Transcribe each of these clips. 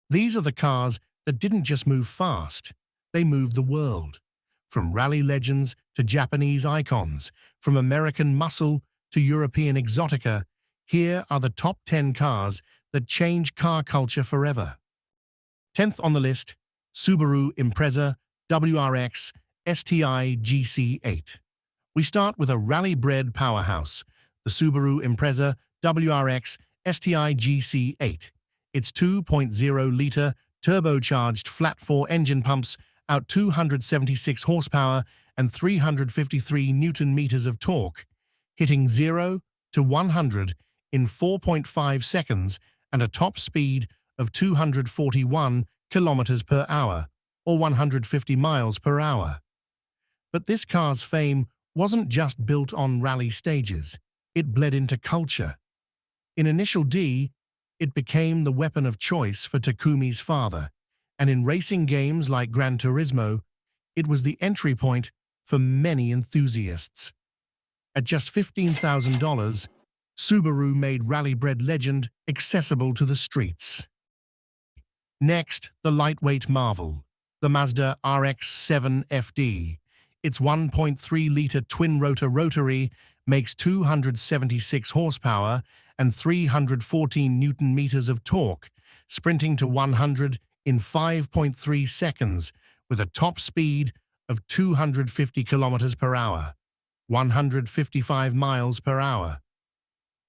These are the cars that didn't just move fast, they moved the world. From rally legends to Japanese icons, from American muscle to European exotica, here are the top 10 cars that change car culture forever. 10th on the list, Subaru Impreza WRX STI GC8. We start with a rally-bred powerhouse, the Subaru Impreza WRX STI GC8. Its 2.0-liter turbocharged flat-4 engine pumps out 276 horsepower and 353 newton-meters of torque, hitting 0 to 100 in 4.5 seconds and a top speed of 241 kilometers per hour, or 150 miles per hour. But this car's fame wasn't just built on rally stages, it bled into culture. In Initial D, it became the weapon of choice for Takumi's father, and in racing games like Gran Turismo, it was the entry point for many enthusiasts. At just $15,000, Subaru made rally-bred legend accessible to the streets. Next, the lightweight marvel, the Mazda RX-7 FD. Its 1.3-liter twin-rotor rotary makes 276 horsepower and 314 newton-meters of torque, sprinting to 100 in 5.3 seconds with a top speed of 250 kilometers per hour, 155 miles per hour.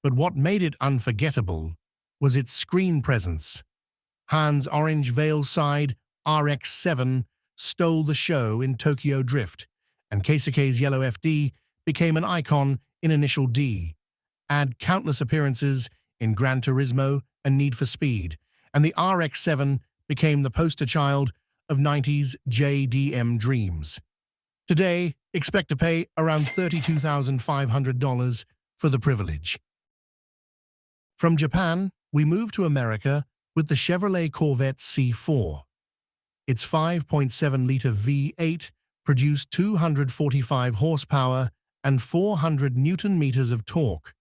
But what made it unforgettable was its screen presence. Han's orange veil-side RX-7 stole the show in Tokyo Drift, and Keisuke's yellow FD became an icon in Initial D. Add countless appearances in Gran Turismo and Need for Speed, and the RX-7 became the poster child of 90s JDM dreams. Today, expect to pay around $32,500 for the privilege. From Japan, we move to America with the Chevrolet Corvette C4. Its 5.7-liter V8 produced 245 horsepower and 400 newton-meters of torque,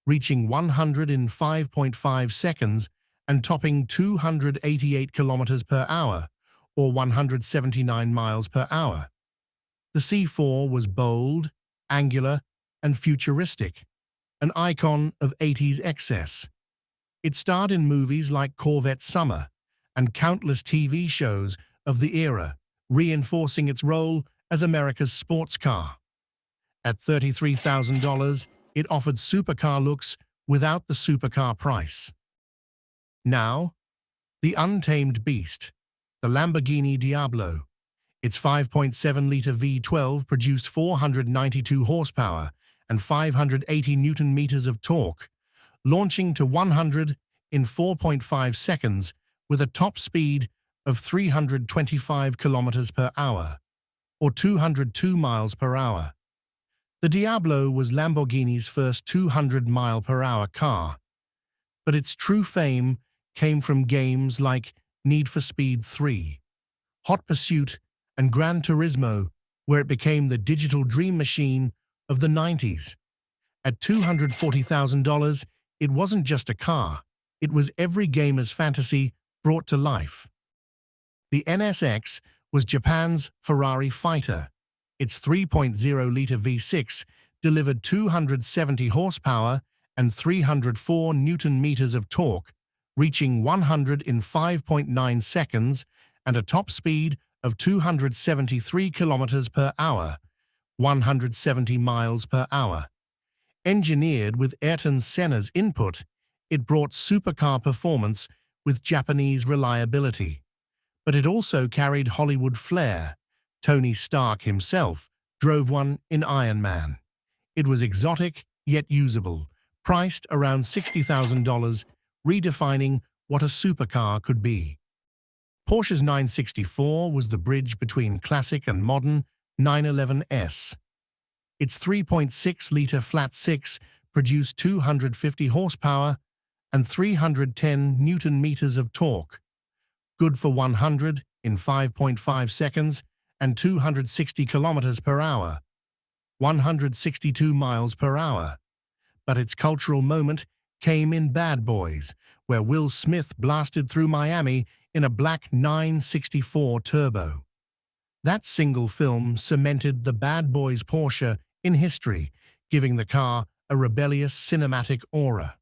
reaching 100 in 5.5 seconds and topping 288 kilometers per hour, or 179 miles per hour. The C4 was bold, angular, and futuristic, an icon of 80s excess. It starred in movies like Corvette Summer and countless TV shows of the era, reinforcing its role as America's sports car. At $33,000, it offered supercar looks without the supercar price. Now, the untamed beast, the Lamborghini Diablo. Its 5.7-liter V12 produced 492 horsepower and 580 newton-meters of torque, launching to 100 in 4.5 seconds with a top speed of 325 kilometers per hour, or 202 miles per hour. The Diablo was Lamborghini's first 200-mile-per-hour car, but its true fame came from games like Need for Speed 3, Hot Pursuit, and Gran Turismo, where it became the digital dream machine of the 90s. At $240,000, it wasn't just a car, it was every gamer's fantasy brought to life. The NSX was Japan's Ferrari fighter. Its 3.0-liter V6 delivered 270 horsepower and 304 newton-meters of torque, reaching 100 in 5.9 seconds and a top speed of 273 kilometers per hour, 170 miles per hour. Engineered with Ayrton Senna's input, it brought supercar performance with Japanese reliability. But it also carried Hollywood flair. Tony Stark himself drove one in Iron Man. It was exotic yet usable, priced around $60,000, redefining what a supercar could be. Porsche's 964 was the bridge between classic and modern 911S. Its 3.6-liter flat-six produced 250 horsepower and 310 newton-meters of torque, good for 100 in 5.5 seconds and 260 kilometers per hour, 162 miles per hour. But its cultural moment came in Bad Boys, where Will Smith blasted through Miami in a black 964 Turbo. That single film cemented the bad boys Porsche in history, giving the car a rebellious cinematic aura.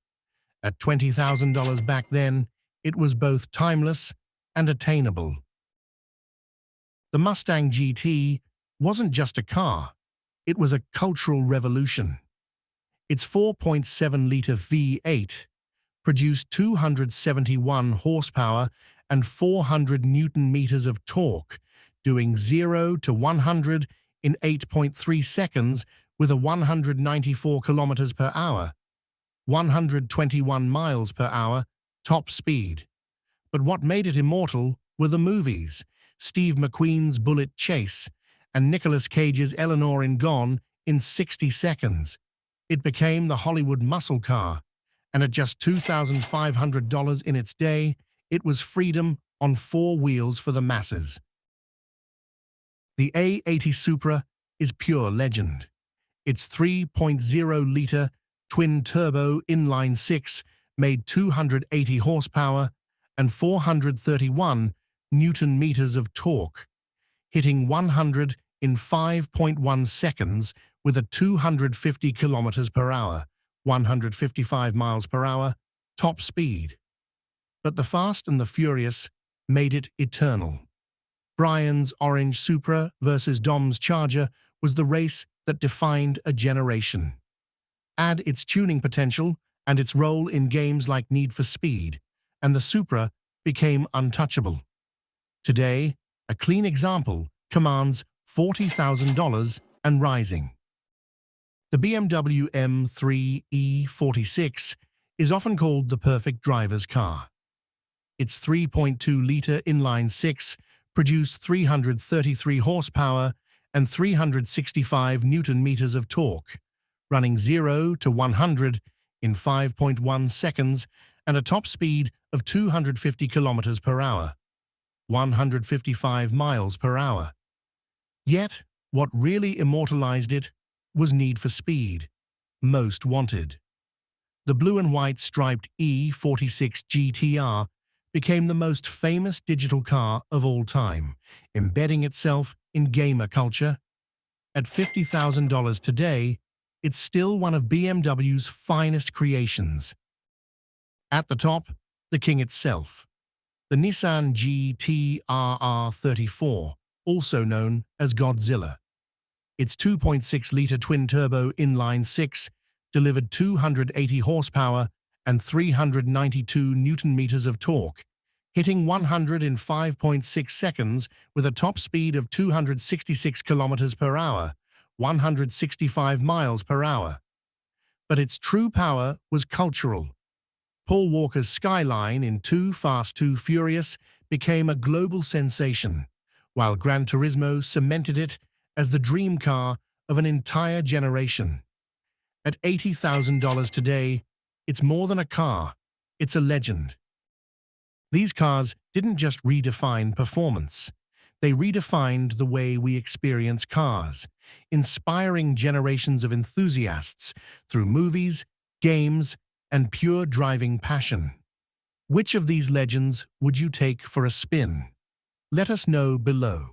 At $20,000 back then, it was both timeless and attainable. The Mustang GT wasn't just a car, it was a cultural revolution. Its 4.7-liter V8 produced 271 horsepower and 400 newton-meters of torque, doing 0 to 100 in 8.3 seconds with a 194 kilometers per hour, 121 miles per hour top speed. But what made it immortal were the movies, Steve McQueen's Bullet Chase and Nicolas Cage's Eleanor in Gone in 60 seconds. It became the Hollywood muscle car, and at just $2,500 in its day, it was freedom on four wheels for the masses. The A80 Supra is pure legend. Its 3.0-liter twin-turbo inline-six made 280 horsepower and 431 newton-meters of torque, hitting 100 in 5.1 seconds with a 250 kilometers per hour, 155 miles per hour, top speed. But the Fast and the Furious made it eternal. Brian's orange Supra versus Dom's Charger was the race that defined a generation. Add its tuning potential and its role in games like Need for Speed, and the Supra became untouchable. Today, a clean example commands $40,000 and rising. The BMW M3 E46 is often called the perfect driver's car. Its 3.2-liter inline-six produced 333 horsepower and 365 newton-meters of torque, running 0 to 100 in 5.1 seconds and a top speed of 250 kilometers per hour, 155 miles per hour. Yet, what really immortalized it was Need for Speed, Most Wanted. The blue and white striped E46 GTR became the most famous digital car of all time, embedding itself in gamer culture. At $50,000 today, it's still one of BMW's finest creations. At the top, the king itself, the Nissan GT-RR34, also known as Godzilla. Its 2.6-liter twin-turbo inline-six delivered 280 horsepower and 392 newton-meters of torque, hitting 100 in 5.6 seconds with a top speed of 266 kilometers per hour, 165 miles per hour. But its true power was cultural. Paul Walker's Skyline in Too Fast, Too Furious became a global sensation, while Gran Turismo cemented it as the dream car of an entire generation. At $80,000 today, it's more than a car, it's a legend. These cars didn't just redefine performance, they redefined the way we experience cars, inspiring generations of enthusiasts through movies, games, and pure driving passion. Which of these legends would you take for a spin? Let us know below.